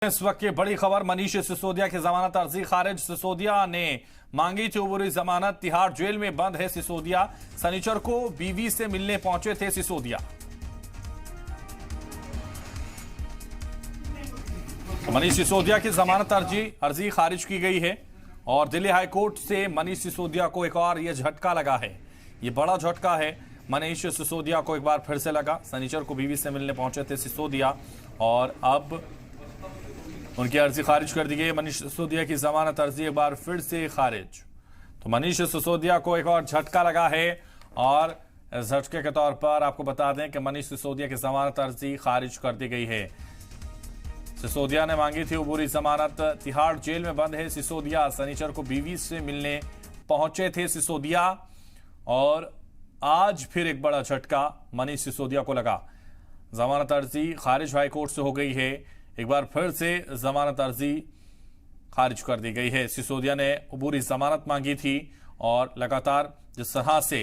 इस वक्त की बड़ी खबर, मनीष सिसोदिया की जमानत अर्जी खारिज। सिसोदिया ने मांगी थी उबरी जमानत। तिहाड़ जेल में बंद है सिसोदिया। शनिचर को बीवी से मिलने पहुंचे थे सिसोदिया। मनीष सिसोदिया की जमानत अर्जी खारिज की गई है और दिल्ली हाईकोर्ट से मनीष सिसोदिया को एक और यह झटका लगा है। ये बड़ा झटका है। मनीष सिसोदिया को एक बार फिर से लगा। शनिचर को बीवी से मिलने पहुंचे थे सिसोदिया और अब उनकी अर्जी खारिज कर दी गई। मनीष सिसोदिया की जमानत अर्जी एक बार फिर से खारिज। तो मनीष सिसोदिया को एक और झटका लगा है और इस झटके के तौर पर आपको बता दें कि मनीष सिसोदिया की जमानत अर्जी खारिज कर दी गई है। सिसोदिया ने मांगी थी उबूरी जमानत। तिहाड़ जेल में बंद है सिसोदिया। शनिचर को बीवी से मिलने पहुंचे थे सिसोदिया और आज फिर एक बड़ा झटका मनीष सिसोदिया को लगा। जमानत अर्जी खारिज हाईकोर्ट से हो गई है। एक बार फिर से जमानत अर्जी खारिज कर दी गई है। सिसोदिया ने उबूरी जमानत मांगी थी और लगातार जिस तरह से